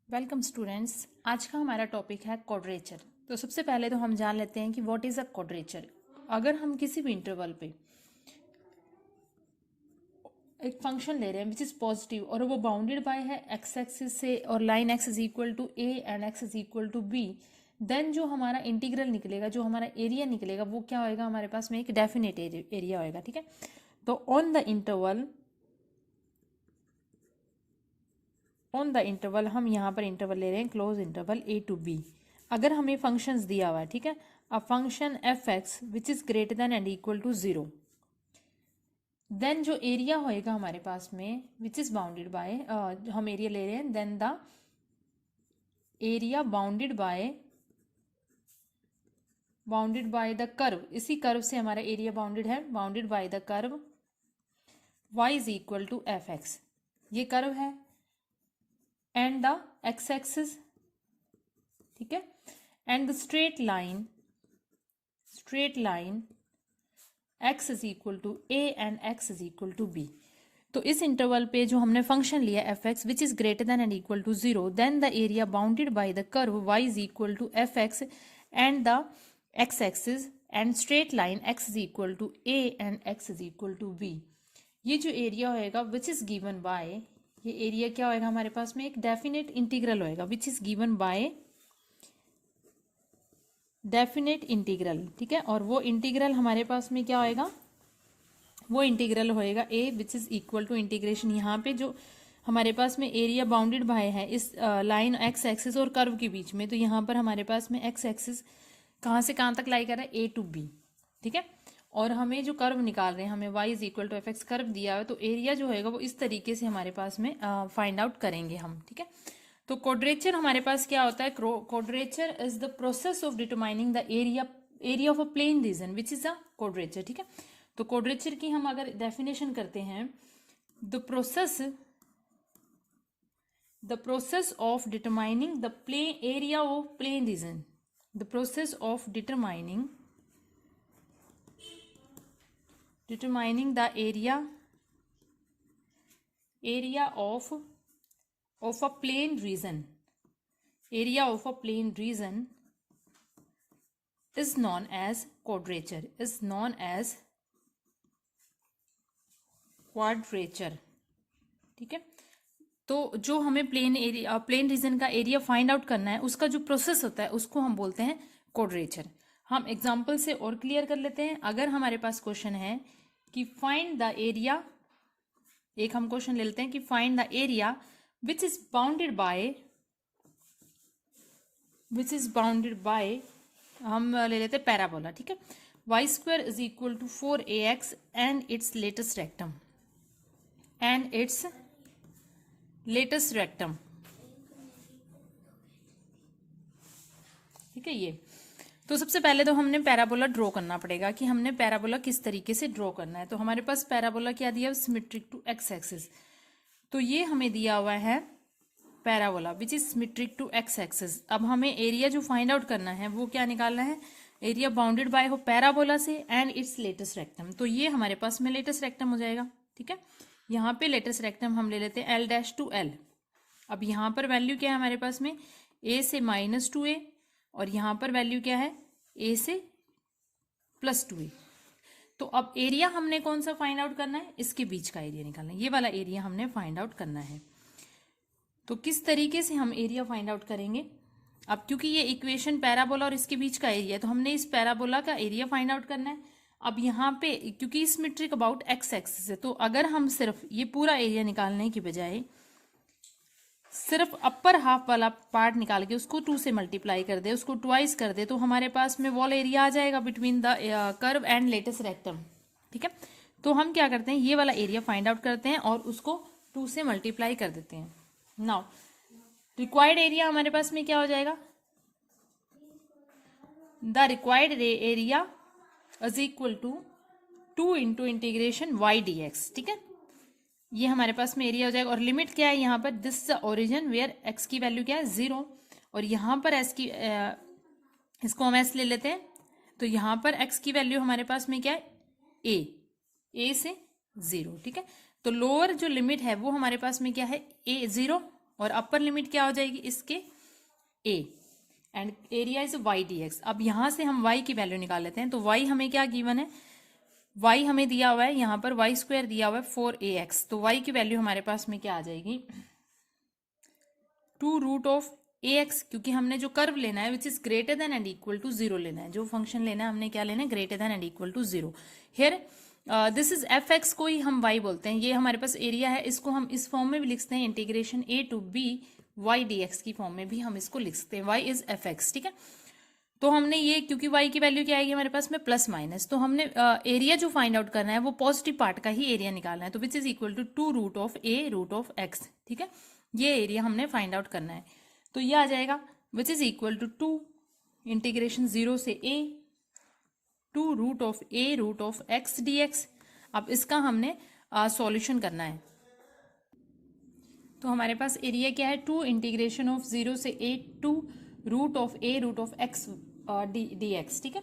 Welcome students. आज का हमारा टॉपिक है क्वाड्रेचर। तो सबसे पहले तो हम जान लेते हैं कि व्हाट इज अ क्वाड्रेचर। अगर हम किसी भी इंटरवल पे एक फंक्शन ले रहे हैं विच इज पॉजिटिव और वो बाउंडेड बाय है एक्स एक्सिस से और line x is equal to a and x is equal to b, then जो हमारा इंटीग्रल निकलेगा, जो हमारा एरिया निकलेगा, वो क्या होएगा, हमारे पास में एक डेफिनेट एरिया होएगा। ठीक है, तो ऑन द इंटरवल हम यहाँ पर इंटरवल ले रहे हैं close interval a to b. अगर हमें फंक्शंस दिया हुआ है, ठीक है, a function f x which is greater than and equal to zero, then जो एरिया होएगा हमारे पास में विच इज बाउंडेड बाय, हम एरिया ले रहे हैं, then the area bounded by the curve, इसी कर्व से हमारा एरिया बाउंडेड है, bounded by the curve y is equal to f x, ये कर्व है, एंड द एक्स एक्सिस, ठीक है, and the straight line x is equal to a and x is equal to b। तो इस interval पे जो हमने function लिया f x which is greater than and equal to zero, then the area bounded by the curve y is equal to f x and the x axis and straight line x is equal to a and x is equal to b। ये जो area होएगा which is given by, ये area क्या होएगा हमारे पास में, एक डेफिनेट इंटीग्रल होएगा which is given by definite integral. ठीक है, और वो इंटीग्रल हमारे पास में क्या होएगा, वो इंटीग्रल होएगा A which is equal to integration, यहाँ पे जो हमारे पास में एरिया बाउंडेड बाय है इस लाइन एक्स एक्सिस और कर्व के बीच में, तो यहाँ पर हमारे पास में एक्स एक्सिस कहाँ से कहाँ तक लाई कर रहा है, ए टू बी। ठीक है, और हमें जो कर्व निकाल रहे हैं, हमें y is equal to f x curve दिया है, तो एरिया जो होएगा वो इस तरीके से हमारे पास में फाइंड आउट करेंगे हम। ठीक है, तो क्वाड्रेचर हमारे पास क्या होता है, quadrature is the process of determining the area of a plain region which is a quadrature. ठीक है, तो क्वाड्रेचर की हम अगर डेफिनेशन करते हैं, the process of determining the plain area of plain region, the process of determining the area of a plane region, is known as quadrature, ठीक है, तो जो हमें प्लेन रीजन का एरिया फाइंड आउट करना है, उसका जो प्रोसेस होता है उसको हम बोलते हैं क्वाड्रेचर। हम एग्जांपल से और क्लियर कर लेते हैं। अगर हमारे पास क्वेश्चन है कि फाइंड द एरिया, एक हम क्वेश्चन ले लेते हैं कि find the area which is bounded by, हम ले लेते हैं पैराबोला। ठीक है, y square is equal to 4ax and it's latest rectum, ठीक है। ये तो सबसे पहले तो हमने पैराबोला ड्रॉ करना पड़ेगा कि हमने पैराबोला किस तरीके से ड्रॉ करना है। तो हमारे पास पैराबोला क्या दिया, सिमेट्रिक टू एक्स एक्सिस, तो ये हमें दिया हुआ है parabola which is symmetric to x axis. अब हमें एरिया जो फाइंड आउट करना है वो क्या निकालना है, एरिया बाउंडेड बाय हो पैराबोला से एंड इट्स लेटेस्ट रेक्टम, तो ये हमारे पास में लेटेस्ट रेक्टम हो जाएगा। ठीक है, यहाँ पे लेटेस्ट रेक्टम हम ले लेते हैं एल डैश टू एल। अब यहाँ पर वैल्यू क्या है हमारे पास में, ए से -2a, और यहाँ पर वैल्यू क्या है, ए से +2a। तो अब एरिया हमने कौन सा फाइंड आउट करना है, इसके बीच का एरिया निकालना है, ये वाला एरिया हमने फाइंड आउट करना है। तो किस तरीके से हम एरिया फाइंड आउट करेंगे, अब क्योंकि ये इक्वेशन पैराबोला और इसके बीच का एरिया है, तो हमने इस पैराबोला का एरिया फाइंड आउट करना है। अब यहाँ पे क्योंकि सिमेट्रिक अबाउट एक्स एक्सिस है, तो अगर हम सिर्फ ये पूरा एरिया निकालने की बजाय सिर्फ अपर हाफ वाला पार्ट निकाल के उसको 2 से मल्टीप्लाई कर दे, उसको ट्वाइस कर दे, तो हमारे पास में वॉल एरिया आ जाएगा between the curve and latest rectum. ठीक है, तो हम क्या करते हैं, ये वाला एरिया फाइंड आउट करते हैं और उसको 2 से मल्टीप्लाई कर देते हैं। नाउ रिक्वायर्ड एरिया हमारे पास में क्या हो जाएगा, the required area is equal to 2 into integration y d x. ठीक है, ये हमारे पास में एरिया हो जाएगा, और लिमिट क्या है यहाँ पर, दिस ओरिजिन वेयर एक्स की वैल्यू क्या है 0, और यहाँ पर एस की इसको हम एस ले लेते हैं, तो यहाँ पर एक्स की वैल्यू हमारे पास में क्या है, ए से 0। ठीक है, तो लोअर जो लिमिट है वो हमारे पास में क्या है, ए 0, और अपर लिमिट क्या हो जाएगी इसके a and area is y dx। अब यहां से हम y की वैल्यू निकाल लेते हैं। तो y हमें क्या गिवन है, y हमें दिया हुआ है यहाँ पर y स्क्वायर दिया हुआ है 4ax। तो y की वैल्यू हमारे पास में क्या आ जाएगी 2 रूट ऑफ ax, क्योंकि हमने जो कर्व लेना है which is greater than and equal to 0 लेना है। जो फंक्शन लेना है हमने क्या लेना है, greater than and equal to 0। Here this is f x को ही हम y बोलते हैं। ये हमारे पास एरिया है, इसको हम इस फॉर्म में भी लिखते हैं integration a to b y dx की फॉर्म में भी हम इसको लिख सकते हैं। y इज एफ एक्स, ठीक है। तो हमने ये, क्योंकि y की वैल्यू क्या आएगी हमारे पास में प्लस माइनस, तो हमने एरिया जो फाइंड आउट करना है वो पॉजिटिव पार्ट का ही एरिया निकालना है। तो which is equal to 2 root of a root of x, ठीक है। ये एरिया हमने फाइंड आउट करना है। तो ये आ जाएगा which is equal to 2 integration 0 से a 2 root of a root of x dx। अब इसका हमने सॉल्यूशन करना है। तो हमारे पास एरिया क्या है 2 इंटीग्रेशन ऑफ 0 से a 2 root of a root of x dx, ठीक है।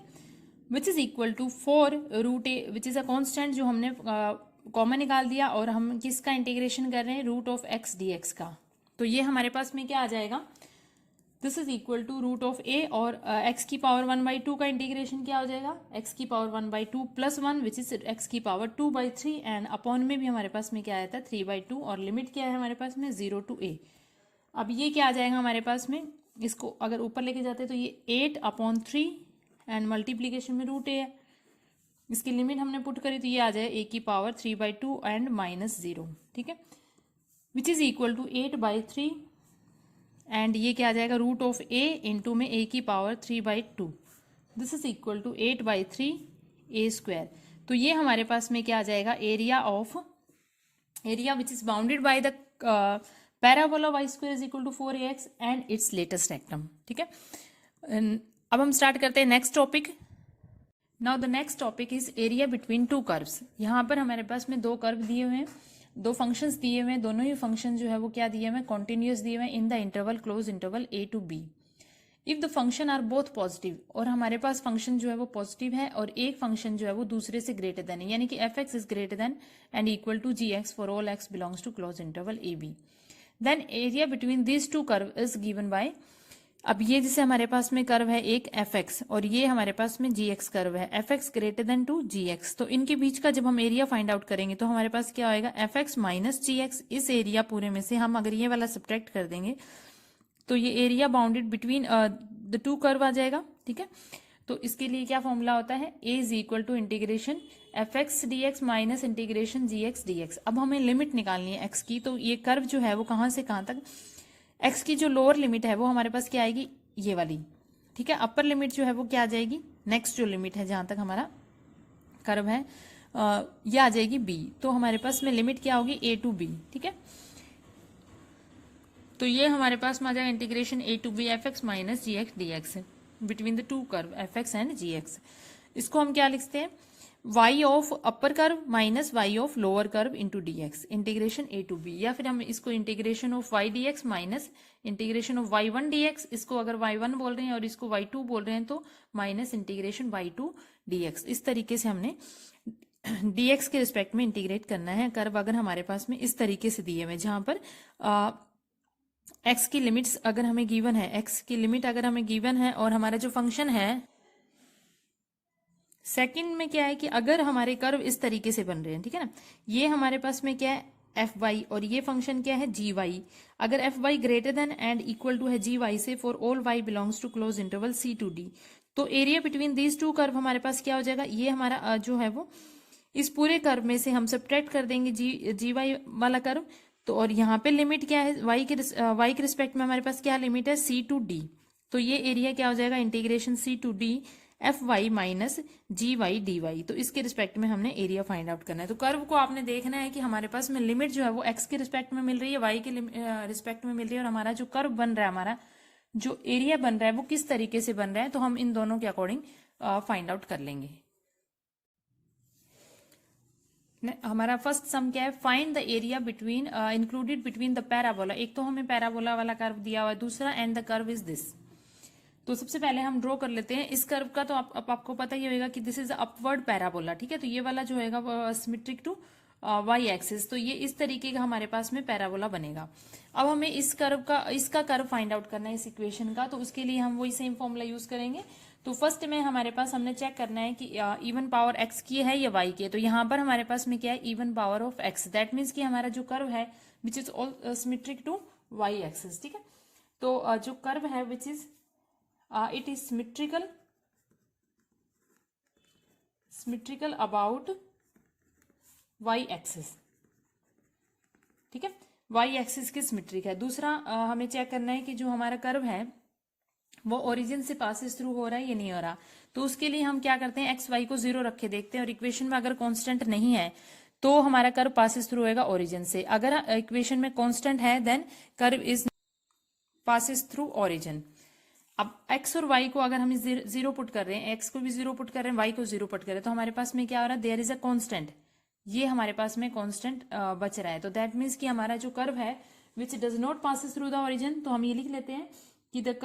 Which is equal to 4 root a which is a constant जो हमने कॉमन निकाल दिया, और हम किसका इंटीग्रेशन कर रहे हैं रूट ऑफ x dx का। तो ये हमारे पास में क्या आ जाएगा, this is equal to root of a और x की पावर 1/2 का इंटीग्रेशन क्या हो जाएगा x की power 1/2 plus 1 which is x की पावर 2/3 एंड अपॉन में भी हमारे पास में क्या आता है 3/2 और लिमिट क्या है हमारे पास में 0 टू a। अब ये क्या आ जाएगा हमारे पास में, इसको अगर ऊपर लेके जाते हैं तो ये 8/3 एंड मल्टीप्लीकेशन में रूट a है। इसकी लिमिट हमने पुट करी तो ये आ जाए a की पावर 3/2 एंड -0, ठीक है, विच इज इक्वल टू 8/3 एंड ये क्या आ जाएगा रूट ऑफ a इंटू में a की power 3/2। This is equal to 8/3 a square. तो ये हमारे पास में क्या आ जाएगा area which is bounded by the parabola y square is equal to 4ax and it's latest rectum, ठीक है। अब हम स्टार्ट करते हैं next topic. Now the next topic is area between two curves. यहाँ पर हमारे पास में दो कर्व दिए हुए हैं, दो फंक्शंस दिए हुए हैं, दोनों ही फंक्शन जो है वो क्या दिए हुए हैं कॉन्टिन्यूस दिए हुए हैं in the interval closed interval a to b। If the function are both positive, और हमारे पास फंक्शन जो है वो पॉजिटिव है और एक फंक्शन जो है वो दूसरे से ग्रेटर देन है, यानी कि f x is greater than and equal to g x for all x belongs to closed interval a b, then area between this two curve is given by. अब ये जैसे हमारे पास में कर्व है एक एफ एक्स और ये हमारे पास में जी एक्स कर्व है, f x greater than to g x. तो इनके बीच का जब हम एरिया फाइंड आउट करेंगे तो हमारे पास क्या होएगा F x minus g x. इस एरिया पूरे में से हम अगर ये वाला सब्ट्रैक्ट कर देंगे तो ये area bounded between the two curve आ जाएगा, ठीक है। तो इसके लिए क्या फॉर्मूला होता है a is equal to integration f x d x minus integration g x d x. अब हमें लिमिट निकालनी है x की, तो ये कर्व जो है वो कहाँ से कहाँ तक, x की जो लोअर लिमिट है वो हमारे पास क्या आएगी ये वाली, ठीक है। अपर लिमिट जो है वो क्या आ जाएगी, नेक्स्ट जो लिमिट है जहां तक हमारा कर्व है ये आ जाएगी b। तो हमारे पास में लिमिट क्या होगी a टू b, ठीक है। तो ये हमारे पास में आ जाएगा integration a to b f x minus g x d x between the two curve f x and g x. इसको हम क्या लिखते हैं y ऑफ upper curve minus y of lower curve into d x integration a to b, या फिर हम इसको integration of y d x minus integration of y1 dx, इसको अगर y1 बोल रहे हैं और इसको y2 बोल रहे हैं तो माइनस इंटीग्रेशन y2 dx। इस तरीके से हमने dx के रिस्पेक्ट में इंटीग्रेट करना है कर्व अगर हमारे पास में इस तरीके से दिए हुए, जहां पर x की लिमिट्स अगर हमें गिवन है, x की लिमिट अगर हमें गिवन है और हमारा जो फंक्शन है सेकंड में क्या है कि अगर हमारे कर्व इस तरीके से बन रहे हैं, ठीक है ना, ये हमारे पास में क्या है एफ वाई और ये फंक्शन क्या है जी वाई। अगर F Y greater than and equal to है जी वाई से for all Y belongs to closed interval C to D, तो area between these two curve हमारे पास क्या हो जाएगा, ये हमारा जो है वो इस पूरे कर्व में से हम सब्ट्रैक्ट कर देंगे जी वाई वाला कर्व। तो और यहाँ पे लिमिट क्या है वाई के रिस्पेक्ट में हमारे पास क्या लिमिट है सी टू डी। तो ये एरिया क्या हो जाएगा integration c to d f y minus g y d y. तो इसके रिस्पेक्ट में हमने एरिया फाइंड आउट करना है। तो कर्व को आपने देखना है कि हमारे पास में लिमिट जो है वो एक्स के रिस्पेक्ट में मिल रही है, वाई के रिस्पेक्ट में मिल रही है, और हमारा जो कर्व बन रहा है, हमारा जो एरिया बन रहा है वो किस तरीके से बन रहा है, तो हम इन दोनों के अकॉर्डिंग फाइंड आउट कर लेंगे। हमारा फर्स्ट सम क्या है, find the area between included between the parabola. एक तो हमें पैराबोला वाला कर्व दिया हुआ है, दूसरा and the curve is this. तो सबसे पहले हम ड्रॉ कर लेते हैं इस कर्व का। तो आपको पता ही होगा कि दिस इज अपवर्ड पैराबोला, ठीक है। तो ये वाला जो होगा वो सिमेट्रिक टू वाई एक्सिस। तो ये इस तरीके का हमारे पास में पैराबोला बनेगा। अब हमें इसका कर्व फाइंड आउट करना है इस इक्वेशन का, तो उसके लिए हम वही सेम फॉर्मूला यूज करेंगे। तो फर्स्ट में हमारे पास हमने चेक करना है कि इवन पावर एक्स की है या वाई की है। तो यहाँ पर हमारे पास में क्या है, even power of x, that means कि हमारा जो कर्व है which is all symmetric to Y axis. ठीक है, तो जो कर्व है which is it is symmetrical about y axis. ठीक है, वाई एक्सिस की सिमेट्रिक है। दूसरा हमें चेक करना है कि जो हमारा कर्व है वो ओरिजिन से पासिस थ्रू हो रहा है या नहीं हो रहा। तो उसके लिए हम क्या करते हैं, एक्स वाई को 0 रख के देखते हैं, और इक्वेशन में अगर कांस्टेंट नहीं है तो हमारा कर्व पासिस थ्रू होएगा ओरिजिन से। अगर इक्वेशन में कांस्टेंट है then curve is passes through origin. अब x और y को अगर हम 0 पुट कर रहे हैं, x को भी 0 पुट कर रहे हैं, y को 0 पुट कर रहे हैं, तो हमारे पास में क्या हो रहा है, देयर इज अ कांस्टेंट। ये हमारे पास में कांस्टेंट बच रहा है। तो दैट मीन्स कि हमारा जो कर्व है which does not passes through the origin, तो हम ये लिख लेते हैं कि the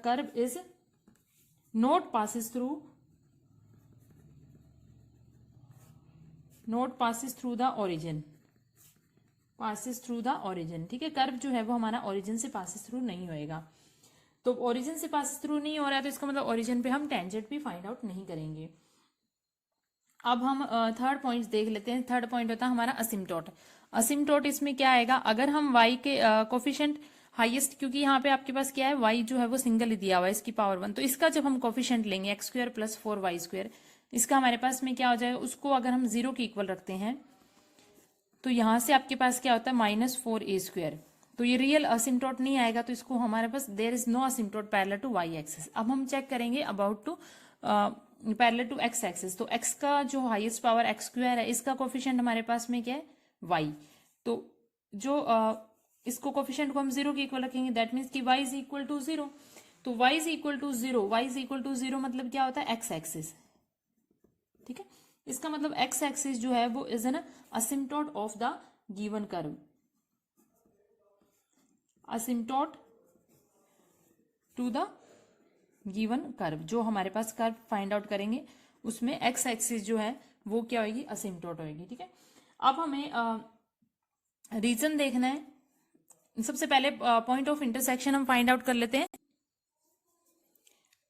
curve is not passes through the origin, passes through the origin. ठीक है, कर्व जो है वो हमारा ओरिजिन से पासिस थ्रू नहीं होएगा। तो ओरिजिन से पासिस थ्रू नहीं हो रहा है, तो इसका मतलब ओरिजिन पे हम टेंजेंट भी फाइंड आउट नहीं करेंगे। अब हम थर्ड पॉइंट देख लेते हैं। थर्ड पॉइंट होता है हमारा असिम्प्टोट। असिम्प्टोट इसमें क्या आएगा, अगर हम y के कोफिशिएंट हाईएस्ट, क्योंकि यहाँ पे आपके पास क्या है, y जो है वो सिंगल ही दिया हुआ है, इसकी पावर 1, तो इसका जब हम कोफिशिएंट लेंगे x square plus 4y square, इसका हमारे पास में क्या हो जाएगा, उसको अगर हम 0 के इक्वल रखते हैं तो यहां से आपके पास क्या होता है -4a स्क्वायर। तो ये रियल असिम्प्टोट नहीं आएगा, तो इसको हमारे पास there is no asymptote parallel to Y axis. अब हम चेक करेंगे about to parallel to x axis. तो एक्स का जो हाईएस्ट पावर एक्स स्क्वायर है, इसका कोफिशिएंट हमारे पास में क्या है, वाई। तो जो इसको कोफिशिएंट को हम 0 के इक्वल रखेंगे, दैट मीन्स कि y इज इक्वल टू 0। तो y is equal to 0, y is equal to 0 मतलब क्या होता है, एक्स एक्सिस। ठीक है, इसका मतलब एक्स एक्सिस जो है वो is an asymptote of the given curve, asymptote to the given curve. जो हमारे पास कर्व फाइंड आउट करेंगे उसमें एक्स एक्सिस जो है वो क्या होगी, असिम्प्टोट होगी। ठीक है, अब हमें रीजन देखना है। सबसे पहले पॉइंट ऑफ इंटरसेक्शन हम फाइंड आउट कर लेते हैं।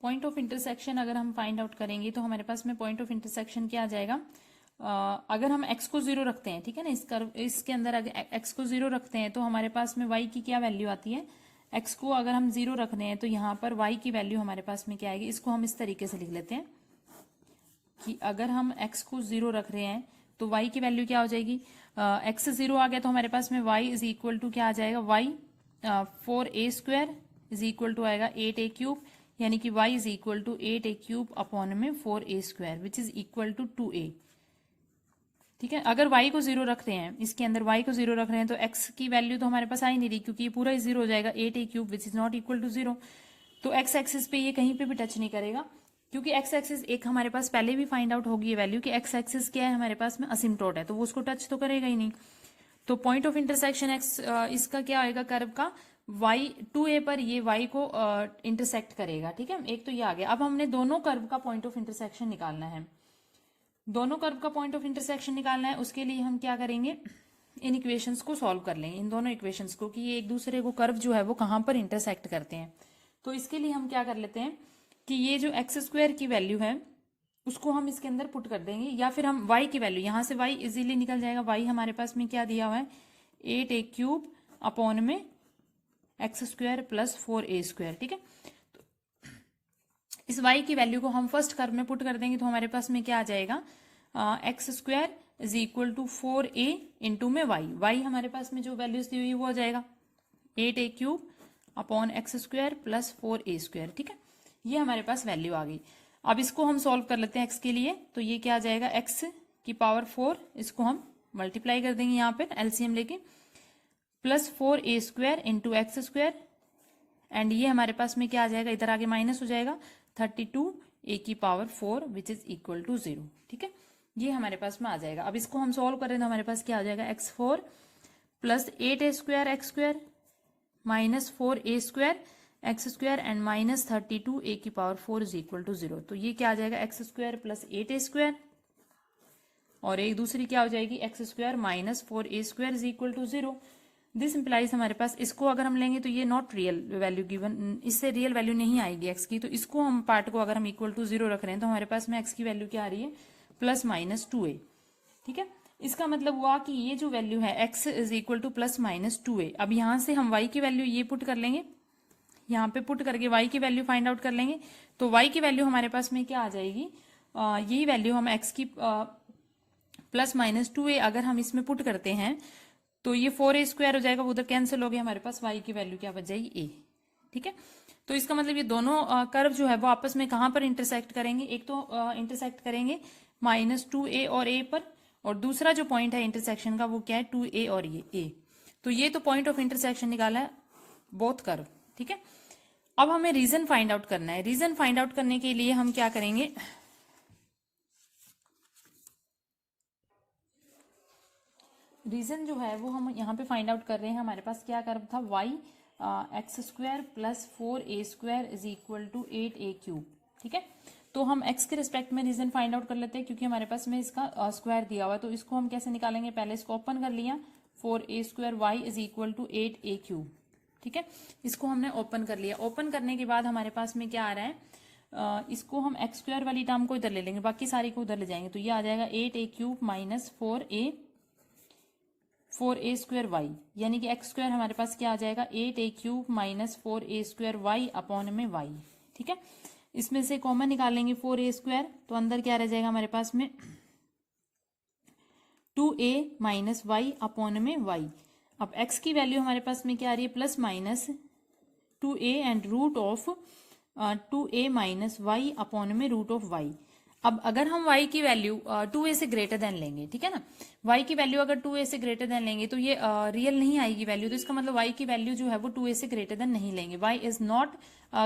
पॉइंट ऑफ इंटरसेक्शन अगर हम फाइंड आउट करेंगे तो हमारे पास में पॉइंट ऑफ इंटरसेक्शन क्या आ जाएगा, अगर हम x को 0 रखते हैं, ठीक है ना, इसके अंदर अगर x को 0 रखते हैं तो हमारे पास में y की क्या वैल्यू आती है, x को अगर हम 0 रख रहे हैं तो यहाँ पर y की वैल्यू हमारे पास में क्या आएगी। इसको हम इस तरीके से लिख लेते हैं कि अगर हम x को 0 रख रहे हैं तो y की वैल्यू क्या हो जाएगी, x 0 आ गया तो हमारे पास में y इज इक्वल टू क्या आ जाएगा, y 4a square is equal to आएगा 8a क्यूब, यानी कि y is equal to 8a cube upon में 4a square which is equal to 2a। ठीक है, अगर y को 0 रख रहे हैं, इसके अंदर y को 0 रख रहे हैं तो x की वैल्यू तो हमारे पास आ ही नहीं रही, क्योंकि ये पूरा ही 0 हो जाएगा, 8a cube which is not equal to 0। तो x एक्सिस पे ये कहीं पे भी टच नहीं करेगा, क्योंकि x एक्सिस एक हमारे पास पहले भी फाइंड आउट होगी ये वैल्यू कि x एक्सिस क्या है हमारे पास में, असिम्प्टोट है, तो वो उसको टच तो करेगा ही नहीं। तो पॉइंट ऑफ इंटरसेक्शन x इसका क्या आएगा, कर्व का y 2a पर ये y को इंटरसेक्ट करेगा। ठीक है, एक तो ये आ गया। अब हमने दोनों कर्व का पॉइंट ऑफ इंटरसेक्शन निकालना है। दोनों कर्व का पॉइंट ऑफ इंटरसेक्शन निकालना है, उसके लिए हम क्या करेंगे, इन इक्वेशंस को सॉल्व कर लेंगे, इन दोनों इक्वेशंस को, कि ये एक दूसरे को कर्व जो है वो कहाँ पर इंटरसेक्ट करते हैं। तो इसके लिए हम क्या कर लेते हैं कि ये जो एक्स स्क्वायर की वैल्यू है उसको हम इसके अंदर पुट कर देंगे, या फिर हम y की वैल्यू, यहाँ से y इजीली निकल जाएगा। y हमारे पास में क्या दिया हुआ है, 8a क्यूब अपॉन में x square plus 4a square. ठीक है, तो इस y की वैल्यू को हम फर्स्ट कर्व में पुट कर देंगे तो हमारे पास में क्या आ जाएगा, x square is equal to 4a into में y हमारे पास में जो वैल्यूज दी हुई वो हो जाएगा 8a cube upon x square plus 4a square. ठीक है, ये हमारे पास वैल्यू आ गई। अब इसको हम सॉल्व कर लेते हैं x के लिए, तो ये क्या आ जाएगा, x की पावर 4, इसको हम मल्टीप्लाई कर देंगे यहाँ पर एलसीएम लेके, plus 4a square into x square, and ये हमारे पास में क्या आ जाएगा, इधर आगे माइनस हो जाएगा, 32a की power 4 which is equal to 0। ठीक है, ये हमारे पास में आ जाएगा। अब इसको हम सॉल्व करें तो हमारे पास क्या आ जाएगा, x4 plus 8a square x square minus 4a square x square and minus 32a की पावर 4 इज इक्वल टू 0। तो ये क्या आ जाएगा, x square plus 8a square और एक दूसरी क्या हो जाएगी x square minus 4a² is equal to 0। This implies हमारे पास इसको अगर हम लेंगे तो ये नॉट रियल वैल्यू गिवन, इससे रियल वैल्यू नहीं आएगी एक्स की। तो इसको हम पार्ट को अगर हम इक्वल टू 0 रख रहे हैं तो हमारे पास में एक्स की वैल्यू क्या आ रही है प्लस माइनस 2a। ठीक है, इसका मतलब हुआ कि ये जो वैल्यू है x is equal two plus minus 2a। अब यहां से हम y की वैल्यू ये पुट कर लेंगे, यहाँ पे पुट करके y की वैल्यू फाइंड आउट कर लेंगे। तो y की वैल्यू हमारे पास में क्या आ जाएगी, यही वैल्यू हम x की प्लस माइनस 2a अगर हम इसमें पुट करते हैं तो ये 4a² हो जाएगा, उधर कैंसिल हो गया, हमारे पास y की वैल्यू क्या बच जाएगी a। ठीक है, तो इसका मतलब ये दोनों कर्व जो है वो आपस में कहां पर इंटरसेक्ट करेंगे, एक तो इंटरसेक्ट करेंगे माइनस 2a और a पर, और दूसरा जो पॉइंट है इंटरसेक्शन का वो क्या है 2a और ये a। तो ये तो पॉइंट ऑफ इंटरसेक्शन निकाला है बोथ कर्व। ठीक है, अब हमें रीजन फाइंड आउट करना है। रीजन फाइंड आउट करने के लिए हम क्या करेंगे, रीजन जो है वो हम यहाँ पे फाइंड आउट कर रहे हैं। हमारे पास क्या कर्व था y x² plus 4a² is equal to 8a³। ठीक है, तो हम x के रिस्पेक्ट में रीजन फाइंड आउट कर लेते हैं, क्योंकि हमारे पास में इसका स्क्वायर दिया हुआ है। तो इसको हम कैसे निकालेंगे, पहले इसको ओपन कर लिया, 4a² y is equal to 8a³। ठीक है, इसको हमने ओपन कर लिया। ओपन करने के बाद हमारे पास में क्या आ रहा है, इसको हम x² वाली टर्म को इधर ले लेंगे, बाकी सारी को उधर ले जाएंगे। तो ये आ जाएगा 8a³ माइनस 4a² y, यानी कि x² हमारे पास क्या आ जाएगा 8a³ minus 4a² y upon में y। ठीक है, इसमें से कॉमन निकालेंगे 4a², तो अंदर क्या रह जाएगा हमारे पास में 2a माइनस y अपॉन में y। अब x की वैल्यू हमारे पास में क्या आ रही है plus minus 2a and root of 2a minus y upon में रूट ऑफ y। अब अगर हम y की वैल्यू 2a से ग्रेटर देन लेंगे, ठीक है ना, y की वैल्यू अगर 2a से ग्रेटर देन लेंगे तो ये रियल नहीं आएगी वैल्यू। तो इसका मतलब y की वैल्यू जो है वो 2a से ग्रेटर देन नहीं लेंगे, y is not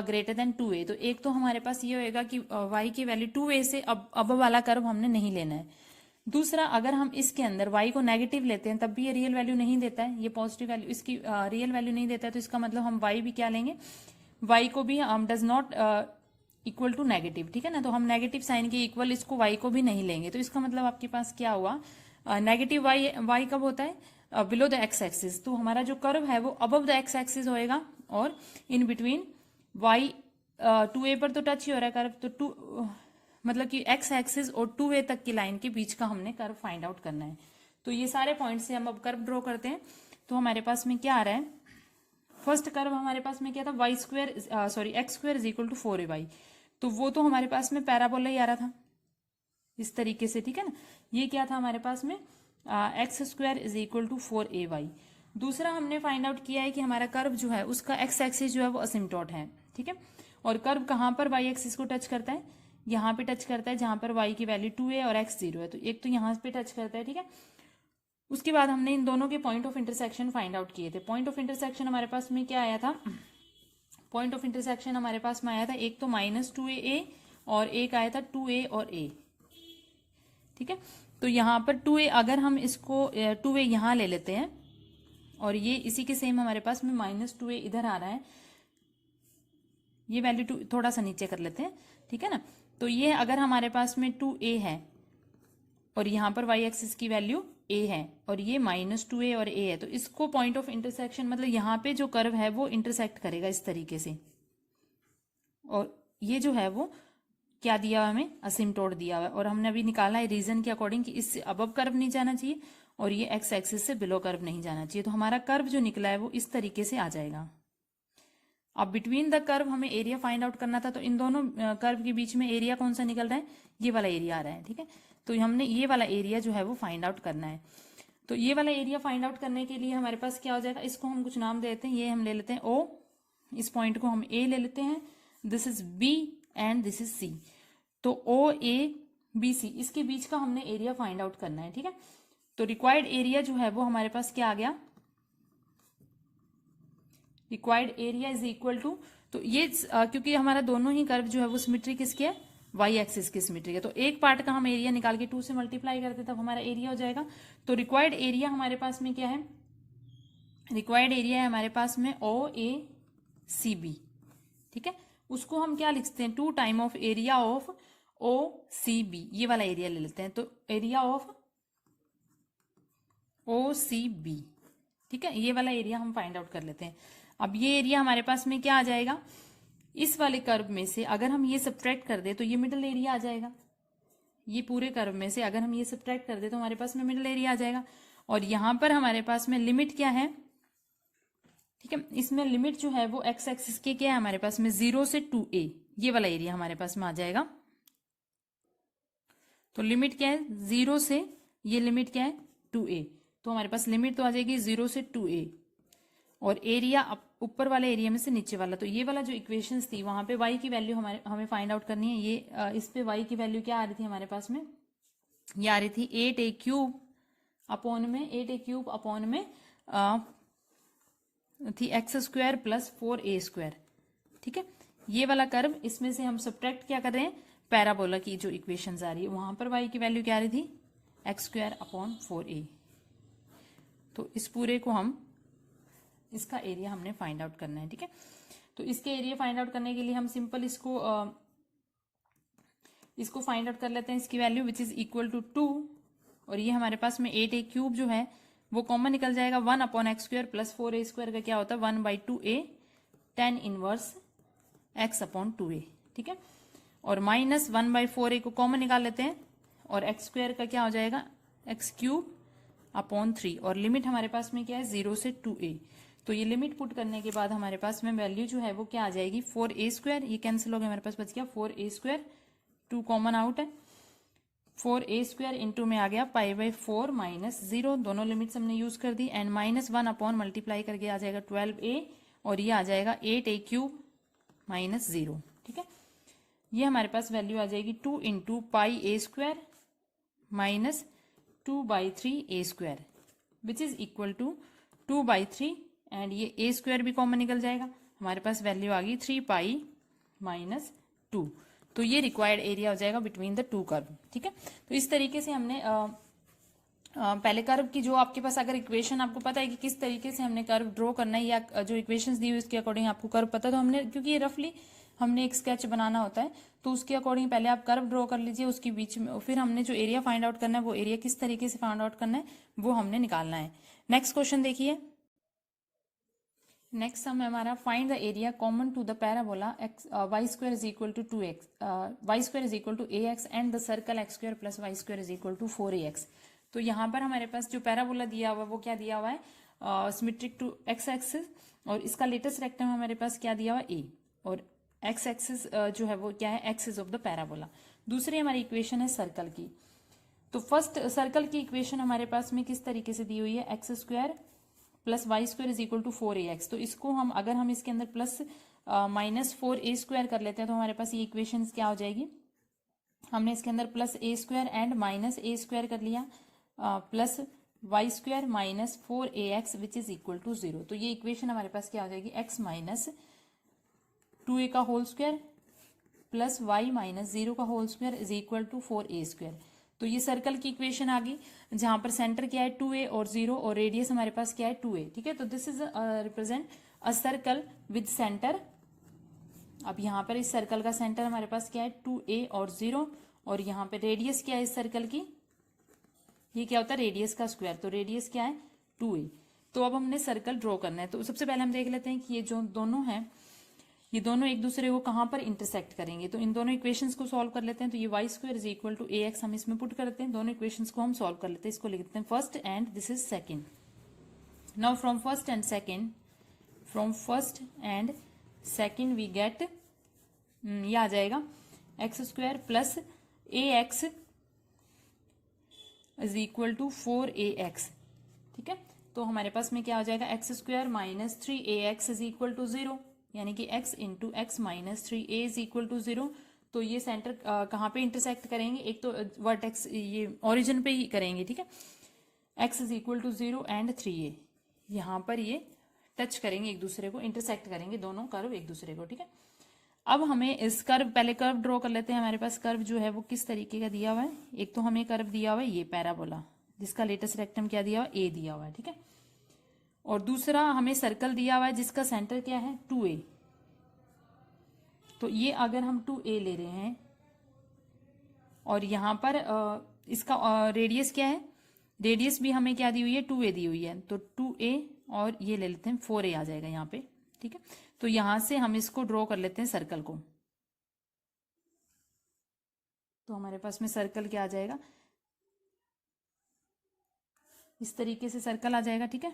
greater than 2a। तो एक तो हमारे पास ये होएगा कि y की वैल्यू 2a से अब वाला कर्व हमने नहीं लेना है। दूसरा, अगर हम इसके अंदर y को नेगेटिव लेते हैं तब भी ये रियल वैल्यू नहीं देता है, ये पॉजिटिव वैल्यू इसकी रियल वैल्यू नहीं देता है। तो इसका मतलब हम y भी क्या लेंगे, y को भी हम does not equal to negative. ठीक है ना, तो हम नेगेटिव साइन के इक्वल इसको y को भी नहीं लेंगे। तो इसका मतलब आपके पास क्या हुआ, नेगेटिव y कब होता है बिलो द एक्स एक्सिस। तो हमारा जो कर्व है वो अबव द एक्स एक्सिस होएगा, और इन बिटवीन y 2a पर तो टच ही हो रहा है कर्व, तो मतलब कि एक्स एक्सिस और 2a तक की लाइन के बीच का हमने कर्व फाइंड आउट करना है। तो ये सारे पॉइंट से हम अब कर्व ड्रॉ करते हैं। तो हमारे पास में क्या आ रहा है, फर्स्ट कर्व हमारे पास में क्या था x² is equal to 4ay। तो वो तो हमारे पास में पैराबोला ही आ रहा था इस तरीके से। ठीक है ना, ये क्या था हमारे पास में x² is equal to 4ay। दूसरा हमने फाइंड आउट किया है कि हमारा कर्व जो है उसका एक्स एक्सिस जो है वो असिम्प्टोट है। ठीक है, और कर्व कहाँ पर y एक्सिस को टच करता है, यहाँ पे टच करता है जहां पर y की वैल्यू 2a और x 0 है। तो एक तो यहाँ पे टच करता है। ठीक है, उसके बाद हमने इन दोनों के point of intersection find out किए थे। पॉइंट ऑफ इंटरसेक्शन हमारे पास में क्या आया था, पॉइंट ऑफ इंटरसेक्शन हमारे पास में आया था एक तो माइनस 2a और एक आया था 2a और a। ठीक है, तो यहाँ पर 2a अगर हम इसको 2a यहाँ ले लेते हैं और ये इसी के सेम हमारे पास में माइनस 2a इधर आ रहा है, ये वैल्यू थोड़ा सा नीचे कर लेते हैं। ठीक है ना, तो ये अगर हमारे पास में 2a है और यहाँ पर y एक्सिस की वैल्यू a है और ये माइनस 2a और a है, तो इसको पॉइंट ऑफ इंटरसेक्शन मतलब यहाँ पे जो कर्व है वो इंटरसेक्ट करेगा इस तरीके से। और ये जो है वो क्या दिया हुआ हमें, असिम्प्टोट दिया हुआ है। और हमने अभी निकाला है रीजन के अकॉर्डिंग कि इससे अबव कर्व नहीं जाना चाहिए और ये एक्स एक्सिस से बिलो कर्व नहीं जाना चाहिए। तो हमारा कर्व जो निकला है वो इस तरीके से आ जाएगा। अब बिटवीन द कर्व हमें एरिया फाइंड आउट करना था, तो इन दोनों कर्व के बीच में एरिया कौन सा निकल रहा है, ये वाला एरिया आ रहा है। ठीक है, तो हमने ये वाला एरिया जो है वो फाइंड आउट करना है। तो ये वाला एरिया फाइंड आउट करने के लिए हमारे पास क्या हो जाएगा, इसको हम कुछ नाम दे देते हैं। ये हम ले लेते हैं O, इस पॉइंट को हम A ले लेते हैं, this is B and this is C। तो OABC इसके बीच का हमने एरिया फाइंड आउट करना है। ठीक है, तो रिक्वायर्ड एरिया जो है वो हमारे पास क्या आ गया, required area is equal to, तो ये क्योंकि हमारा दोनों ही कर्व जो है वो सिमेट्री किसके है, y एक्सिस की सिमेट्री है। तो एक पार्ट का हम एरिया निकाल के 2 से मल्टीप्लाई करते तब हमारा एरिया हो जाएगा। तो रिक्वायर्ड एरिया हमारे पास में क्या है, रिक्वायर्ड एरिया है हमारे पास में OACB। ठीक है, उसको हम क्या लिखते हैं, 2 time of area of OCB, ये वाला एरिया ले लेते हैं। तो एरिया ऑफ OCB, ठीक है। ये वाला एरिया हम फाइंड आउट कर लेते हैं। अब ये एरिया हमारे पास में क्या आ जाएगा, इस वाले कर्व में से अगर हम ये सब्ट्रैक्ट कर दे तो ये मिडल एरिया आ जाएगा। ये पूरे कर्व में से अगर हम ये सब्ट्रैक्ट कर दे तो हमारे पास में मिडल एरिया आ जाएगा। और यहां पर हमारे पास में लिमिट क्या है, ठीक है, इसमें लिमिट जो है वो एक्स एक्सिस के क्या है हमारे पास में 0 से 2a, ये वाला एरिया हमारे पास में आ जाएगा। तो लिमिट क्या है 0 से, ये लिमिट क्या है 2a, तो हमारे पास लिमिट तो आ जाएगी 0 से 2a। और एरिया ऊपर वाले एरिया में से नीचे वाला, तो ये वाला जो इक्वेशंस थी वहां पे y की वैल्यू हमें फाइंड आउट करनी है। ये इस पे y की वैल्यू क्या आ रही थी हमारे पास में, ये आ रही थी 8a³ अपॉन में 8a³ अपॉन में थी x² प्लस 4a², ठीक है। ये वाला कर्व, इसमें से हम सब्ट्रैक्ट क्या कर रहे हैं, पैराबोला की जो इक्वेशंस आ रही है वहां पर y की वैल्यू क्या आ रही थी x² अपॉन 4a। तो इस पूरे को हम, इसका एरिया हमने फाइंड आउट करना है, ठीक है। तो इसके एरिया फाइंड आउट करने के लिए हम सिंपल इसको फाइंड आउट कर लेते हैं, इसकी value which is equal to 2। और ये हमारे पास में 8a³ जो है वो कॉमन निकल जाएगा, 1 अपॉन x² प्लस 4a² का क्या होता है 1/2a tan inverse x upon 2a, ठीक है। और माइनस 1/4a को कॉमन निकाल लेते हैं और x² का क्या हो जाएगा x³ अपॉन 3। और लिमिट हमारे पास में क्या है 0 से 2a। तो ये लिमिट पुट करने के बाद हमारे पास में वैल्यू जो है वो क्या आ जाएगी 4a², ये कैंसिल हो गया, हमारे पास बच गया 4a², 2 कॉमन आउट है, 4a² इंटू में आ गया π/4 माइनस 0, दोनों लिमिट्स हमने यूज कर दी, एंड माइनस 1 अपॉन मल्टीप्लाई करके आ जाएगा 12a, और ये आ जाएगा 8a³ माइनस 0, ठीक है। ये हमारे पास वैल्यू आ जाएगी 2 into πa² minus 2/3a² which is equal to 2/3, and ये a² भी कॉमन निकल जाएगा, हमारे पास वैल्यू आ गई 3π माइनस 2। तो ये रिक्वायर्ड एरिया हो जाएगा बिटवीन द टू कर्व, ठीक है। तो इस तरीके से हमने पहले कर्व की जो आपके पास अगर इक्वेशन आपको पता है कि किस तरीके से हमने कर्व ड्रॉ करना है, या जो इक्वेशंस दी हुई उसके अकॉर्डिंग आपको कर्व पता, तो हमने, क्योंकि ये रफली हमने एक स्केच बनाना होता है तो उसके अकॉर्डिंग पहले आप कर्व ड्रॉ कर लीजिए, उसके बीच में फिर हमने जो एरिया फाइंड आउट करना है वो एरिया किस तरीके से फाइंड आउट करना है वो हमने निकालना है। नेक्स्ट क्वेश्चन देखिए। नेक्स्ट सम है हमारा, find the area common to the parabola y² is equal to 2x, y² is equal to ax and the circle x² plus y² is equal to 4ax। तो यहाँ पर हमारे पास जो parabola दिया हुआ है वो क्या दिया हुआ है सिमेट्रिक टू x एक्सिस, और इसका लेटेस्ट रेक्टम हमारे पास क्या दिया हुआ है a, और x एक्सिस जो है वो क्या है एक्सिस ऑफ द पैराबोला। दूसरी हमारी इक्वेशन है सर्कल की। तो फर्स्ट सर्कल की इक्वेशन हमारे पास में किस तरीके से दी हुई है x² plus y² is equal to 4ax। तो इसको हम अगर हम इसके अंदर प्लस माइनस 4a² कर लेते हैं तो हमारे पास ये इक्वेशन क्या हो जाएगी, हमने इसके अंदर plus a² and minus a² कर लिया, plus y² minus 4ax which is equal to 0। तो ये इक्वेशन हमारे पास क्या हो जाएगी x माइनस 2a का whole square plus y minus 0 का whole square is equal to 4a²। तो ये सर्कल की इक्वेशन आ गई जहां पर सेंटर क्या है 2a और 0, और रेडियस हमारे पास क्या है 2a, ठीक है। तो this is represent a circle with centre. अब यहाँ पर इस सर्कल का सेंटर हमारे पास क्या है 2a और 0, और यहाँ पे रेडियस क्या है इस सर्कल की, ये क्या होता है रेडियस का स्क्वायर, तो रेडियस क्या है 2a। तो अब हमने सर्कल ड्रॉ करना है। तो सबसे पहले हम देख लेते हैं कि ये जो दोनों हैं ये दोनों एक दूसरे को कहां पर इंटरसेक्ट करेंगे। तो इन दोनों इक्वेशंस को सॉल्व कर लेते हैं। तो ये y² is equal to ax हम इसमें पुट करते हैं, दोनों इक्वेशंस को हम सॉल्व कर लेते हैं। इसको लिखते हैं first and this is second. Now from first and second we get, ये आ जाएगा x² plus ax is equal to 4ax, ठीक है। तो हमारे पास में क्या हो जाएगा x² minus 3ax is equal to 0, यानी कि x into x minus 3a is equal to 0। तो ये सेंटर कहाँ पे इंटरसेक्ट करेंगे, एक तो वर्टेक्स ये ओरिजिन पे ही करेंगे, ठीक है। x is equal to 0 and 3a, यहाँ पर ये टच करेंगे एक दूसरे को, इंटरसेक्ट करेंगे दोनों कर्व एक दूसरे को, ठीक है। अब हमें इस कर्व, पहले कर्व ड्रॉ कर लेते हैं। हमारे पास कर्व जो है वो किस तरीके का दिया हुआ है, एक तो हमें कर्व दिया हुआ है ये पैराबोला जिसका लेटेस्ट रेक्टम क्या दिया हुआ है a दिया हुआ है, ठीक है। और दूसरा हमें सर्कल दिया हुआ है जिसका सेंटर क्या है 2a। तो ये अगर हम 2a ले रहे हैं और यहां पर इसका रेडियस क्या है रेडियस भी हमें क्या दी हुई है, 2a दी हुई है, तो 2a और ये ले लेते हैं 4a आ जाएगा यहाँ पे। ठीक है, तो यहां से हम इसको ड्रॉ कर लेते हैं सर्कल को। तो हमारे पास में सर्कल क्या आ जाएगा, इस तरीके से सर्कल आ जाएगा। ठीक है,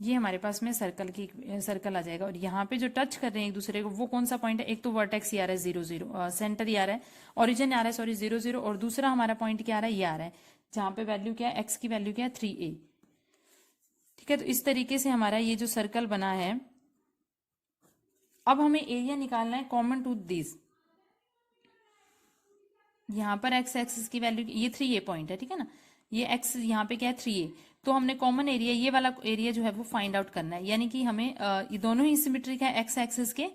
ये हमारे पास में सर्कल आ जाएगा। और यहाँ पे जो टच कर रहे हैं एक दूसरे को, वो कौन सा पॉइंट है, एक तो वर्टेक्स ये आ रहा है 0 0, सेंटर ये आ रहा है, ओरिजिन आ रहा है सॉरी 0 0, और दूसरा हमारा पॉइंट क्या आ रहा है, ये आ रहा है, जहां पे वैल्यू क्या है, एक्स की वैल्यू क्या है 3a। ठीक है, तो इस तरीके से हमारा ये जो सर्कल बना है, अब हमें एरिया निकालना है कॉमन टू दिस। यहाँ पर एक्स एक्सिस की वैल्यू ये 3a पॉइंट है, ठीक है ना, ये एक्स यहाँ पे क्या है 3a, तो हमने कॉमन एरिया ये वाला एरिया जो है वो फाइंड आउट करना है। यानी कि हमें ये दोनों ही सिमेट्रिक है एक्स एक्सिस के,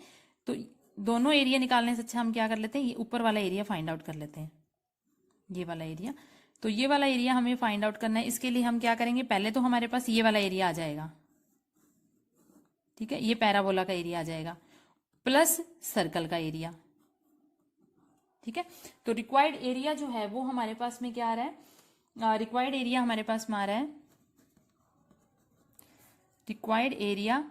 तो दोनों एरिया निकालने से अच्छा हम क्या कर लेते हैं, ये ऊपर वाला एरिया फाइंड आउट कर लेते हैं, ये वाला एरिया। तो ये वाला एरिया हमें फाइंड आउट करना है। इसके लिए हम क्या करेंगे, पहले तो हमारे पास ये वाला एरिया आ जाएगा। ठीक है, ये पैराबोला का एरिया आ जाएगा प्लस सर्कल का एरिया। ठीक है, तो रिक्वायर्ड एरिया जो है वो हमारे पास में क्या आ रहा है, रिक्वायर्ड एरिया हमारे पास में आ रहा है, required area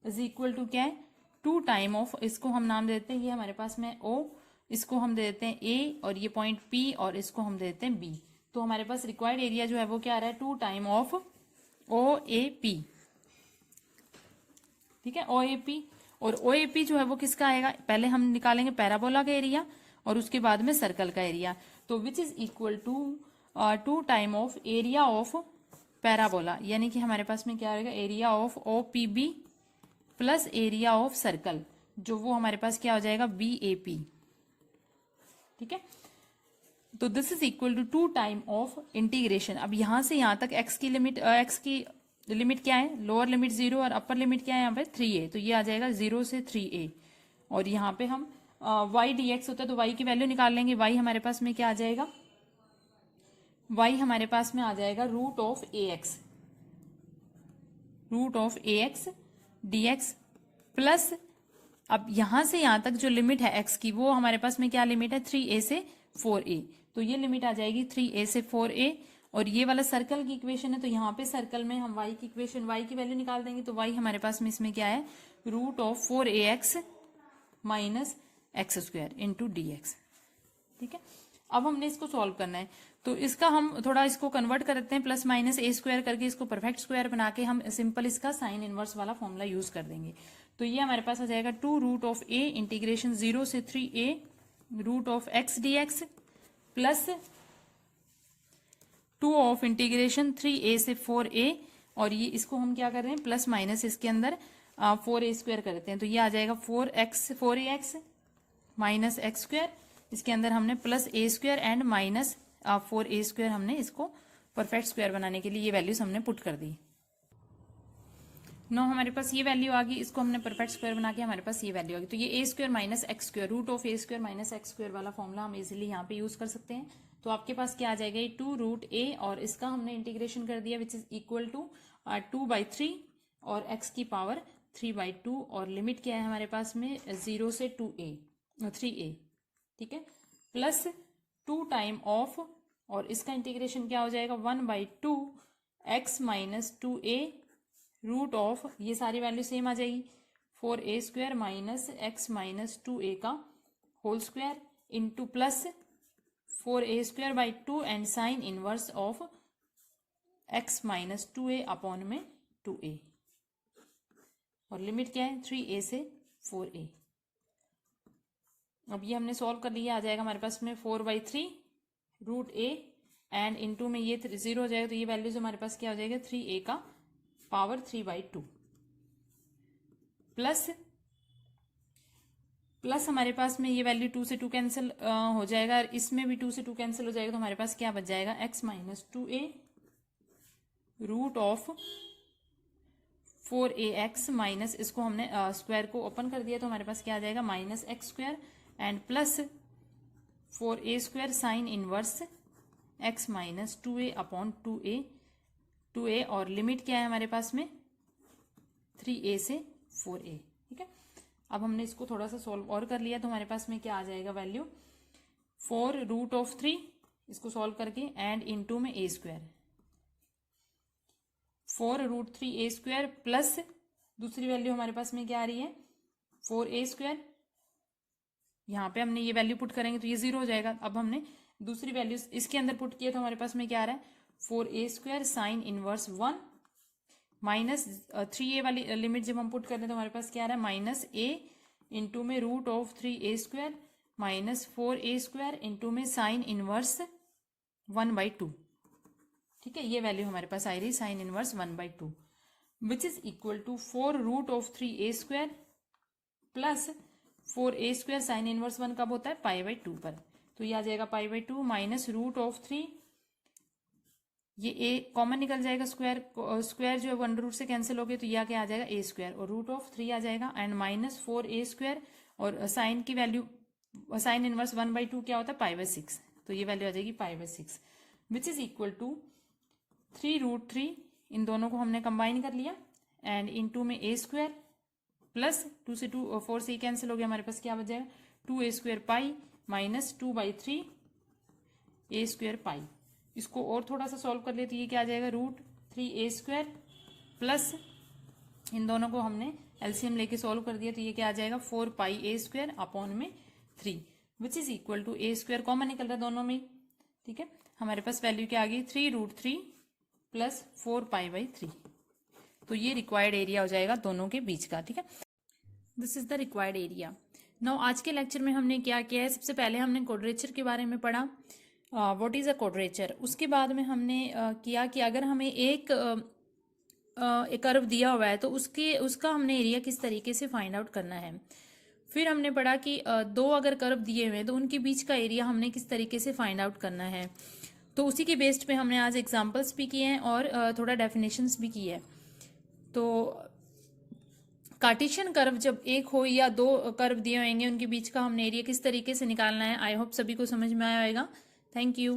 is equal to क्या है, 2 टाइम ऑफ, इसको हम नाम दे देते हैं, ये हमारे पास में O, इसको हम दे देते हैं A, और ये पॉइंट P, और इसको हम दे देते हैं B। तो हमारे पास रिक्वायर्ड एरिया जो है वो क्या आ रहा है, 2 टाइम ऑफ OAP। ठीक है, OAP, और OAP जो है वो किसका आएगा, पहले हम निकालेंगे पैराबोला का एरिया और उसके बाद में सर्कल का एरिया। तो which is equal to 2 time of area of parabola, यानी कि हमारे पास में क्या रहेगा, area of OPB plus area of circle, जो वो हमारे पास क्या हो जाएगा, BAP। ठीक है, तो this is equal to 2 time of integration. अब यहां से यहां तक एक्स की लिमिट क्या है, लोअर लिमिट 0 और अपर लिमिट क्या है यहाँ पे 3a, तो ये आ जाएगा 0 से 3a। और यहाँ पे हम y dx होता है तो y की वैल्यू निकाल लेंगे। y हमारे पास में क्या आ जाएगा, y हमारे पास में आ जाएगा root of ax dx plus, अब यहां से यहां तक जो लिमिट है x की, वो हमारे पास में क्या लिमिट है, 3a से 4a, तो ये लिमिट आ जाएगी 3a से 4a। और ये वाला सर्कल की इक्वेशन है, तो यहाँ पे सर्कल में हम y की इक्वेशन, y की वैल्यू निकाल देंगे, तो y हमारे पास में इसमें क्या है, root of 4ax minus x square into dx। ठीक है, अब हमने इसको सॉल्व करना है, तो इसका हम थोड़ा इसको कन्वर्ट कर देते हैं, प्लस माइनस a स्क्वायर करके इसको परफेक्ट स्क्वायर बना के हम सिंपल इसका साइन इनवर्स वाला फॉर्मूला यूज कर देंगे। तो ये हमारे पास आ जाएगा 2 रूट ऑफ a इंटीग्रेशन 0 से 3a root of x dx plus 2 of integration 3a से 4a, और ये इसको हम क्या कर रहे हैं, प्लस माइनस इसके अंदर 4a स्क्वायर कर देते हैं, तो ये आ जाएगा 4ax माइनस एक्स स्क्वायर, इसके अंदर हमने plus a square and minus 4a square, हमने इसको परफेक्ट स्क्वायर बनाने के लिए ये वैल्यूज हमने पुट कर दी। नो हमारे पास ये वैल्यू आ गई, इसको हमने परफेक्ट स्क्वायर बना के हमारे पास ये वैल्यू आ गई। तो ये a square minus x square, root of a square minus x square वाला फॉर्मूला हम इजिली यहाँ पे यूज कर सकते हैं। तो आपके पास क्या आ जाएगा, ये 2 रूट a, और इसका हमने इंटीग्रेशन कर दिया विच इज इक्वल टू 2/3 और x की पावर 3/2, और लिमिट क्या है हमारे पास में 0 से 3a। ठीक है, प्लस 2 टाइम ऑफ, और इसका इंटीग्रेशन क्या हो जाएगा 1/2 x minus 2a root of, ये सारी वैल्यू सेम आ जाएगी, 4a square minus x minus 2a का whole square into plus 4a square by 2 and sine inverse of x minus 2a upon में 2a, और लिमिट क्या है 3a से 4a। अब ये हमने सॉल्व कर लिया, आ जाएगा हमारे पास में 4/3 रूट a एंड इनटू में ये 0 हो जाएगा, तो ये वैल्यूज हमारे पास क्या हो जाएगा 3a का पावर 3/2 प्लस हमारे पास में ये वैल्यू 2 से 2 कैंसिल हो जाएगा, और इसमें भी 2 से 2 कैंसिल हो जाएगा, तो हमारे पास क्या बच जाएगा x minus 2a root of 4ax minus, इसको हमने स्क्वायर को ओपन कर दिया, तो हमारे पास क्या आ जाएगा minus x square and plus 4a square sine inverse x minus 2a upon 2a, और लिमिट क्या है हमारे पास में 3a से 4a। ठीक है, अब हमने इसको थोड़ा सा सॉल्व और कर लिया, तो हमारे पास में क्या आ जाएगा वैल्यू 4 रूट ऑफ 3, इसको सॉल्व करके, एंड इनटू में ए स्क्वायर 4√3a² प्लस दूसरी वैल्यू हमारे पास में क्या आ रही है 4a²। यहाँ पे हमने ये वैल्यू पुट करेंगे तो ये 0 हो जाएगा। अब हमने दूसरी वैल्यू इसके अंदर पुट किया तो हमारे पास में क्या आ रहा है 4a² sine inverse 1 minus 3a वाली लिमिट जब हम पुट करते हैं तो हमारे पास क्या आ रहा है माइनस a इंटू में √3a² माइनस 4a² इंटू में साइन इनवर्स 1/2। ठीक है, ये वैल्यू हमारे पास आ रही है sine inverse 1/2 which is equal to 4√3a² plus 4a² sine inverse 1 कब होता है π/2 पर, तो ये आ जाएगा π/2 माइनस √3, ये a कॉमन निकल जाएगा, स्क्वायर जो है 1 रूट से कैंसिल हो गया तो यह क्या आ जाएगा a² और √3 आ जाएगा एंड माइनस 4a² और साइन की वैल्यू साइन इनवर्स 1/2 क्या होता है π/6, तो ये वैल्यू आ जाएगी π/6 विच इज इक्वल टू 3√3, इन दोनों को हमने कंबाइन कर लिया एंड इनटू में a² प्लस 2 से 2 4 से कैंसिल हो गया, हमारे पास क्या बच जाएगा 2a² पाई माइनस 2/3 a² पाई। इसको और थोड़ा सा सॉल्व कर ले तो ये क्या आ जाएगा √3a² प्लस इन दोनों को हमने एलसीएम लेके सॉल्व कर दिया तो ये क्या आ जाएगा 4πa² अपॉन में 3 which is equal to a² common निकल रहा है दोनों में। ठीक है, हमारे पास वैल्यू क्या आ गई 3√3 प्लस 4π/3, तो ये रिक्वायर्ड एरिया हो जाएगा दोनों के बीच का। ठीक है, this is the required area. Now आज के लेक्चर में हमने क्या किया है, सबसे पहले हमने क्वाड्रेचर के बारे में पढ़ा, व्हाट इज अ क्वाड्रेचर। उसके बाद में हमने किया कि अगर हमें एक कर्व दिया हुआ है तो उसका हमने एरिया किस तरीके से फाइंड आउट करना है। फिर हमने पढ़ा कि दो अगर कर्व दिए हुए हैं तो उनके बीच का एरिया हमने किस तरीके से फाइंड आउट करना है। तो उसी के बेस्ड पे हमने आज एग्जांपल्स भी किए हैं और थोड़ा डेफिनेशंस भी की है। तो कार्टेशियन कर्व जब एक हो या दो कर्व दिए होंगे उनके बीच का हमने एरिया किस तरीके से निकालना है, आई होप सभी को समझ में आया होगा। Thank you.